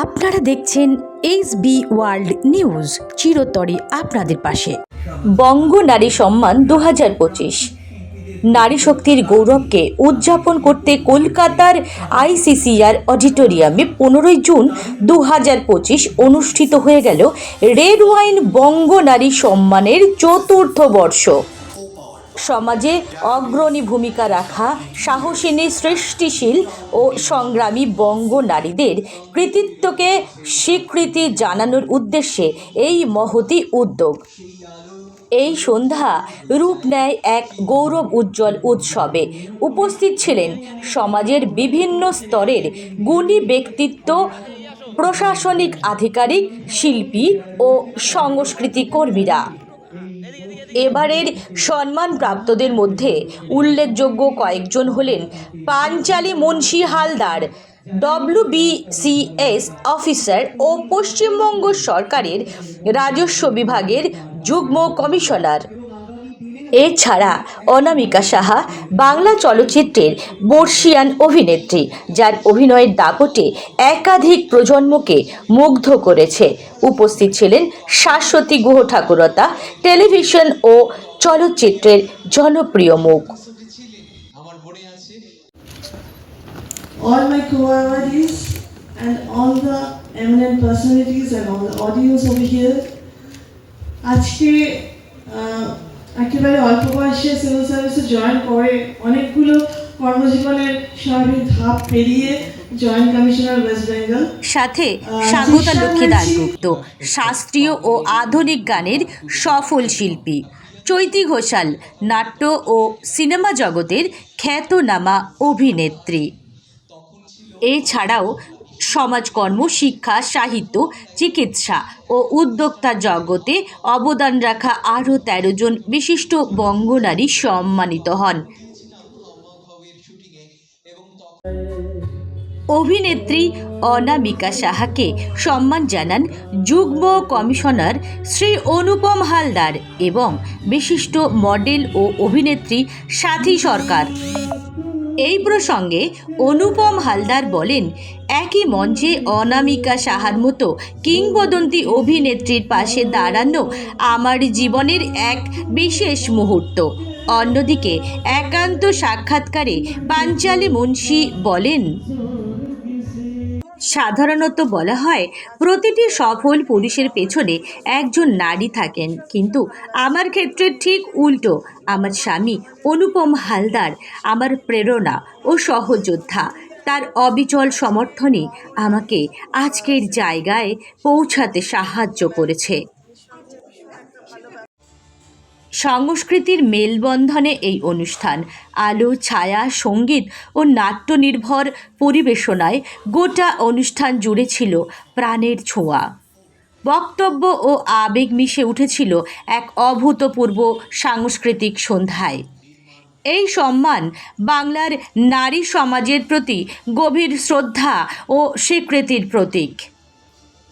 আপনারা দেখছেন SB world news, চিরতরে আপনাদের পাশে। বঙ্গ নারী সম্মান 2025 নারী শক্তির গৌরবকে উদযাপন করতে কলকাতার ICCR অডিটোরিয়ামে 15 জুন 2025 অনুষ্ঠিত হয়ে গেল রেড ওয়াইন বঙ্গ নারী সম্মানের চতুর্থ বর্ষ। সমাজে অগ্রণী ভূমিকা রাখা সাহসিনী, সৃষ্টিশীল ও সংগ্রামী বঙ্গ নারীদের কৃতিত্বকে স্বীকৃতি জানানোর উদ্দেশ্যে এই মহতী উদ্যোগ। এই সন্ধ্যা রূপ নেয় এক গৌরব উজ্জ্বল উৎসবে। উপস্থিত ছিলেন সমাজের বিভিন্ন স্তরের গুণী ব্যক্তিত্ব, প্রশাসনিক আধিকারিক, শিল্পী ও সংস্কৃতি কর্মীরা। এবারের সম্মানপ্রাপ্তদের মধ্যে উল্লেখযোগ্য কয়েকজন হলেন পাঞ্চালী মুন্সি হালদার, WBCS অফিসার ও পশ্চিমবঙ্গ সরকারের রাজস্ব বিভাগের যুগ্ম কমিশনার। এছাড়া অনামিকা সাহা বাংলা চলচ্চিত্রের বর্ষিয়ান অভিনেত্রী, যার অভিনয়ের দাপটে একাধিক প্রজন্মকে মুগ্ধ করেছে। উপস্থিত ছিলেন শাশ্বতী গুহ ঠাকুরতা, টেলিভিশন ও চলচ্চিত্রের জনপ্রিয় মুখ। All my co-awardees and all the eminent personalities and all the audience over here, আজকে একেবারে অল্প বয়সে সিভিল সার্ভিসে জয়েন করে অনেকগুলো কর্মজীবনের স্বাভাবিক ধাপ পেরিয়ে জয়েন্ট কমিশনার ওয়েস্ট বেঙ্গল, সাথে স্বাগতা লক্ষ্মী দাশগুপ্ত, শাস্ত্রীয় ও আধুনিক গানের সফল শিল্পী, চৈতি ঘোষাল, নাট্য ও সিনেমা জগতের খ্যাতনামা অভিনেত্রী। এছাড়াও সমাজকর্ম, শিক্ষা, সাহিত্য, চিকিৎসা ও উদ্যোক্তা জগতে অবদান রাখা আরও 13 জন বিশিষ্ট বঙ্গনারী সম্মানিত হন। অভিনেত্রী অনামিকা সাহাকে সম্মান জানান যুগ্ম কমিশনার শ্রী অনুপম হালদার এবং বিশিষ্ট মডেল ও অভিনেত্রী সাথী সরকার। এই প্রসঙ্গে অনুপম হালদার বলেন, একই মঞ্চে অনামিকা সাহার মতো কিংবদন্তি অভিনেত্রীর পাশে দাঁড়ানো আমার জীবনের এক বিশেষ মুহূর্ত। অন্যদিকে একান্ত সাক্ষাৎকারে পাঞ্চালী মুন্সি বলেন, সাধারণত বলা হয় প্রতিটি সফল পুরুষের পেছনে একজন নারী থাকেন, কিন্তু আমার ক্ষেত্রে ঠিক উল্টো। আমার স্বামী অনুপম হালদার আমার প্রেরণা ও সহযোদ্ধা। তার অবিচল সমর্থনই আমাকে আজকের জায়গায় পৌঁছাতে সাহায্য করেছে। সংস্কৃতির মেলবন্ধনে এই অনুষ্ঠান আলো, ছায়া, সঙ্গীত ও নাট্য নির্ভর পরিবেশনায় গোটা অনুষ্ঠান জুড়ে ছিল প্রাণের ছোঁয়া। বক্তব্য ও আবেগ মিশে উঠেছিল এক অভূতপূর্ব সাংস্কৃতিক সন্ধ্যায়। এই সম্মান বাংলার নারী সমাজের প্রতি গভীর শ্রদ্ধা ও স্বীকৃতির প্রতীক।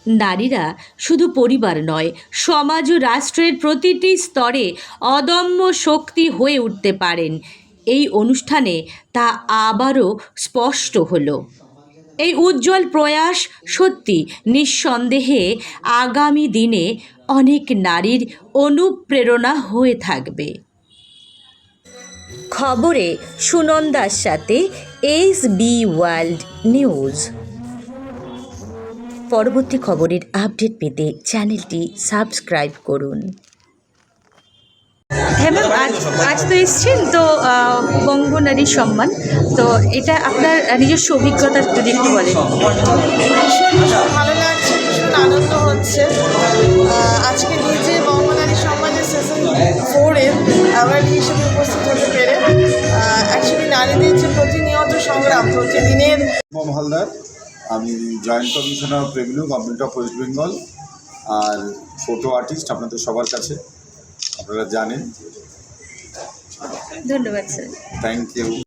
নারীরা শুধু পরিবার নয়, সমাজ ও রাষ্ট্রের প্রতিটি স্তরে অদম্য শক্তি হয়ে উঠতে পারেন। এই অনুষ্ঠানে তা আবারও স্পষ্ট হলো। এই উজ্জ্বল প্রয়াস সত্যি নিঃসন্দেহে আগামী দিনে অনেক নারীর অনুপ্রেরণা হয়ে থাকবে। খবরে সুনন্দার সাথে SB ওয়ার্ল্ড নিউজ। পরবর্তী খবরের আপডেট পেতে চ্যানেলটি সাবস্ক্রাইব করুন। হ্যাঁ ম্যাম, আজ তো এসছেন তো বঙ্গ নারী সম্মান, তো এটা আপনার নিজস্ব অভিজ্ঞতার যদি একটু বলেন। ভীষণ ভালো লাগছে, ভীষণ আনন্দ হচ্ছে। আজকে নিজে বঙ্গ নারী সম্মানের সিজন 4-এর অ্যাওয়ার্ড হিসেবে উপস্থিত হতে পেরে অ্যাকচুয়ালি নারীদের যে প্রতিনিয়ত সংগ্রাম প্রতিদিনের। অনুপম হালদার, আমি joint commissioner of revenue, government of West Bengal, আর ফটো আর্টিস্ট আপনাদের সবার কাছে, আপনারা জানেন। ধন্যবাদ স্যার। Thank you.